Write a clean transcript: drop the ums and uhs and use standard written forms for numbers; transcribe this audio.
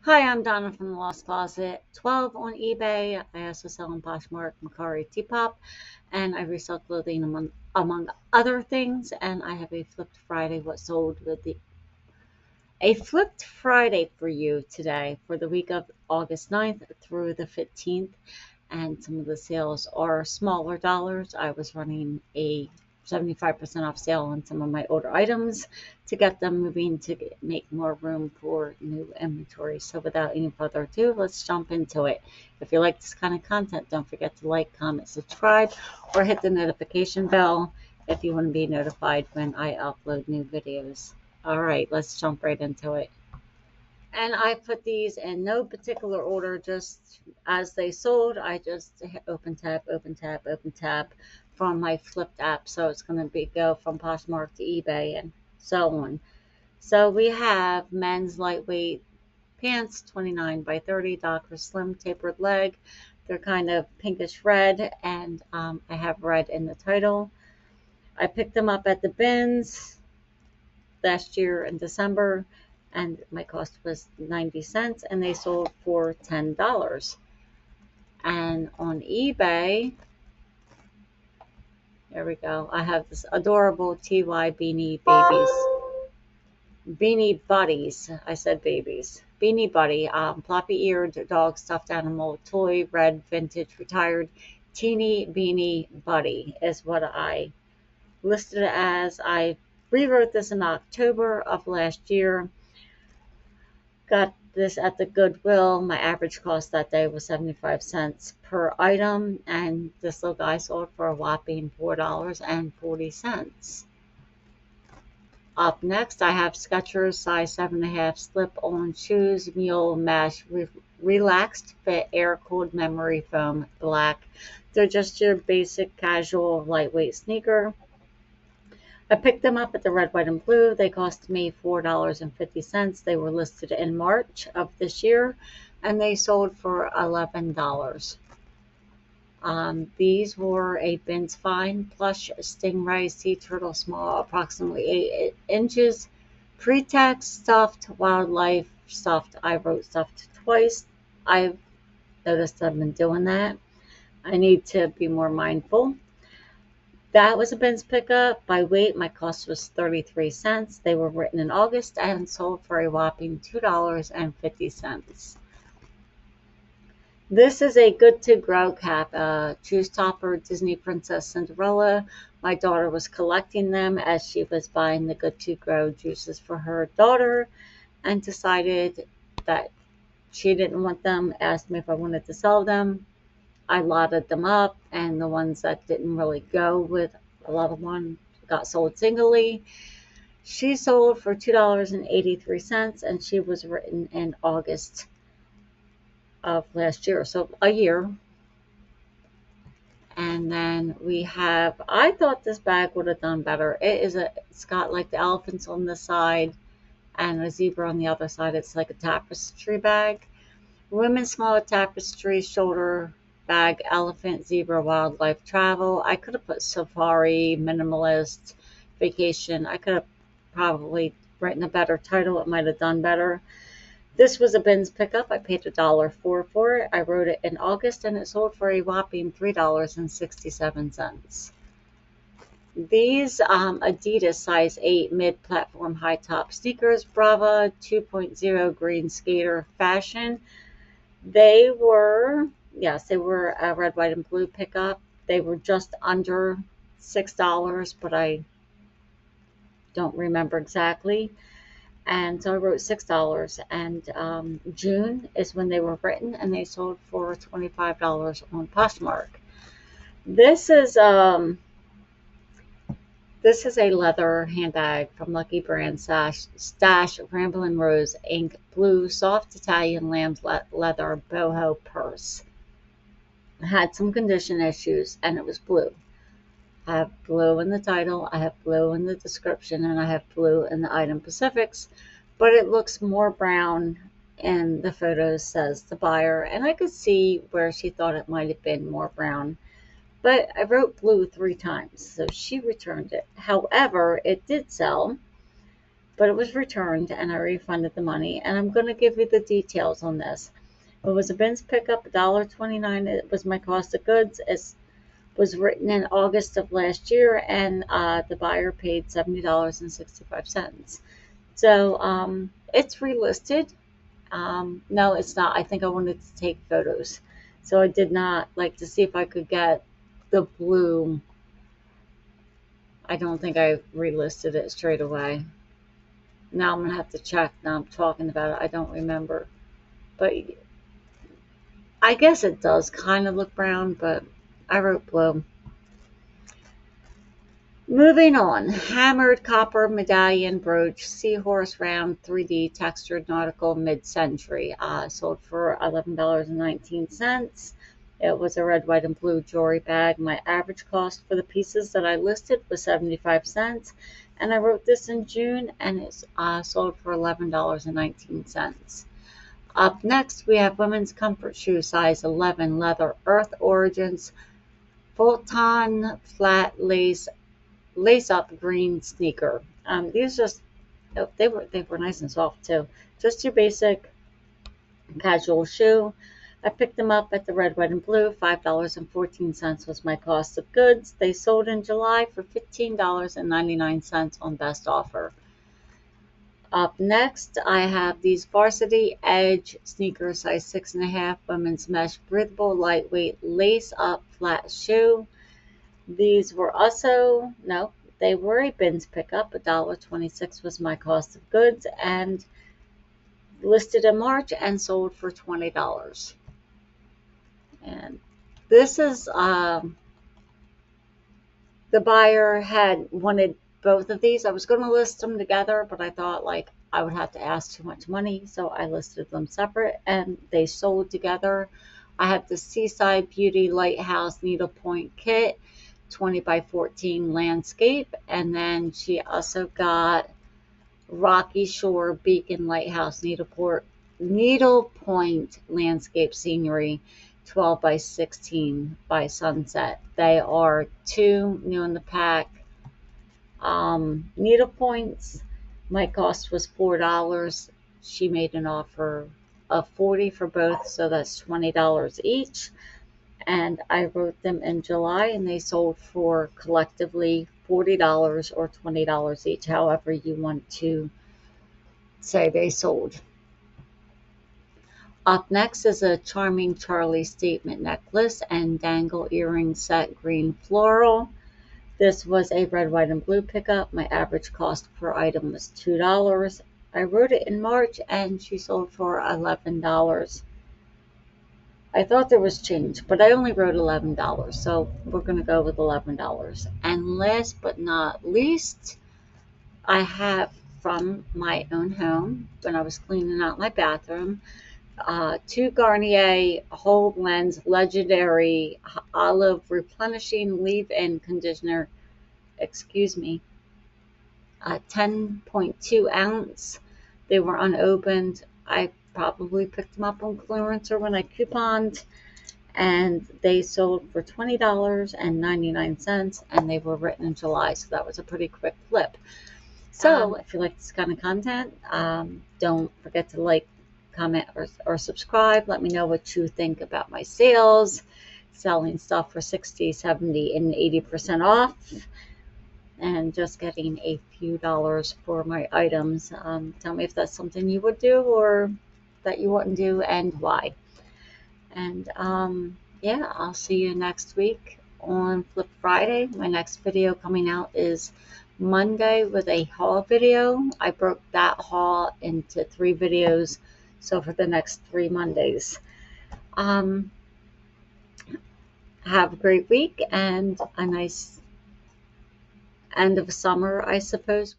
Hi, I'm Donna from the Lost Closet. 12 on eBay. I also sell on Poshmark, Mercari, Depop, and I resell clothing among other things. And I have a flipped Friday. What sold with the a flipped Friday for you today for the week of August 9th through the 15th. And some of the sales are smaller dollars. I was running a 75% off sale on some of my older items to get them moving to make more room for new inventory. So without any further ado, let's jump into it. If you like this kind of content, don't forget to like, comment, subscribe, or hit the notification bell if you want to be notified when I upload new videos. All right, let's jump right into it. And I put these in no particular order, just as they sold. I just hit open tab, open tab, open tab from my flipped app. So it's going to be go from Poshmark to eBay and so on. So we have men's lightweight pants, 29 by 30, Docker slim tapered leg. They're kind of pinkish red, and I have red in the title. I picked them up at the bins last year in December, and my cost was 90 cents, and they sold for $10. And on eBay, there we go. I have this adorable TY beanie buddies. I said babies. Beanie Buddy, floppy eared dog stuffed animal toy, red vintage retired teeny beanie buddy is what I listed it as. I rewrote this in October of last year. Got this at the Goodwill. My average cost that day was 75 cents per item, and this little guy sold for a whopping $4.40. Up next, I have Skechers size 7.5 slip-on shoes, mule mesh, relaxed fit, air-cooled memory foam, black. They're just your basic casual lightweight sneaker. I picked them up at the red, white, and blue. They cost me $4.50. They were listed in March of this year, and they sold for $11. These were a Bins Fine plush stingray sea turtle small, approximately 8 inches. Pre-text stuffed wildlife stuffed. I wrote stuffed twice. I've noticed I've been doing that. I need to be more mindful. That was a Ben's pickup. By weight, my cost was 33 cents. They were written in August and sold for a whopping $2.50. This is a good to grow cap, juice topper Disney Princess Cinderella. My daughter was collecting them as she was buying the good to grow juices for her daughter and decided that she didn't want them, asked me if I wanted to sell them. I lotted them up, and the ones that didn't really go with a lot of one got sold singly. She sold for $2.83, and she was written in August of last year, so a year. And then we have, I thought this bag would have done better. It's got like the elephants on the side and a zebra on the other side. It's like a tapestry bag. Women's small tapestry shoulder bag, elephant, zebra, wildlife, travel. I could have put safari, minimalist, vacation. I could have probably written a better title. It might have done better. This was a Ben's pickup. I paid $1.04 for it. I wrote it in August, and it sold for a whopping $3.67. These Adidas size 8 mid-platform high-top sneakers, Brava 2.0 green skater fashion. They were, yes, they were a red, white, and blue pickup. They were just under $6, but I don't remember exactly. And so I wrote $6. And June is when they were written, and they sold for $25 on Poshmark. This is this is a leather handbag from Lucky Brand Stash Ramblin' Rose Ink Blue Soft Italian Lamb's Leather Boho Purse. It had some condition issues, and it was blue. I have blue in the title, I have blue in the description, and I have blue in the item specifics, but it looks more brown in the photos, says the buyer, and I could see where she thought it might have been more brown. But I wrote blue 3 times, so she returned it. However, it did sell, but it was returned and I refunded the money. And I'm going to give you the details on this. It was a bins pickup, $1.29. It was my cost of goods. It was written in August of last year, and the buyer paid $70.65. So it's relisted. No, it's not. I think I wanted to take photos. So I did not like to see if I could get the blue. I don't think I relisted it straight away. Now I'm going to have to check. Now I'm talking about it. I don't remember. But I guess it does kind of look brown, but I wrote blue. Moving on, hammered copper medallion brooch, seahorse round 3D textured nautical mid-century, sold for $11.19. It was a red, white, and blue jewelry bag. My average cost for the pieces that I listed was 75 cents, and I wrote this in June, and it's sold for $11.19. Up next, we have women's comfort shoe, size 11, leather, Earth Origins, Fulton flat lace-up green sneaker. These just they were nice and soft too. Just your basic casual shoe. I picked them up at the red, white, and blue. $5.14 was my cost of goods. They sold in July for $15.99 on best offer. Up next, I have these Varsity Edge sneakers, size 6.5, women's mesh, breathable, lightweight, lace-up flat shoe. These were also, no, they were a bins pickup. $1.26 was my cost of goods, and listed in March and sold for $20. And this is, the buyer had wanted both of these. I was going to list them together, but I thought like I would have to ask too much money, so I listed them separate, and they sold together. I have the Seaside Beauty Lighthouse Needlepoint Kit, 20 by 14 landscape, and then she also got Rocky Shore Beacon Lighthouse Needlepoint Landscape Scenery, 12 by 16 by Sunset. They are two new in the pack. Needle points, my cost was $4. She made an offer of $40 for both, so that's $20 each. And I wrote them in July, and they sold for collectively $40 or $20 each, however you want to say they sold. Up next is a Charming Charlie statement necklace and dangle earring set, green floral. This was a red, white, and blue pickup. My average cost per item was $2. I wrote it in March, and she sold for $11. I thought there was change, but I only wrote $11, so we're going to go with $11. And last but not least, I have from my own home, when I was cleaning out my bathroom, two Garnier Hold Lens Legendary Olive Replenishing Leave-In Conditioner, 10.2 ounce. They were unopened. I probably picked them up on clearance or when I couponed, and they sold for $20.99, and they were written in July, so that was a pretty quick flip. So if you like this kind of content, don't forget to like, comment, or subscribe. Let me know what you think about my sales, selling stuff for 60, 70, and 80% off, and just getting a few dollars for my items. Tell me if that's something you would do or that you wouldn't do, and why. And yeah, I'll see you next week on Flip Friday. My next video coming out is Monday with a haul video. I broke that haul into 3 videos, so for the next 3 Mondays. Have a great week and a nice end of summer, I suppose.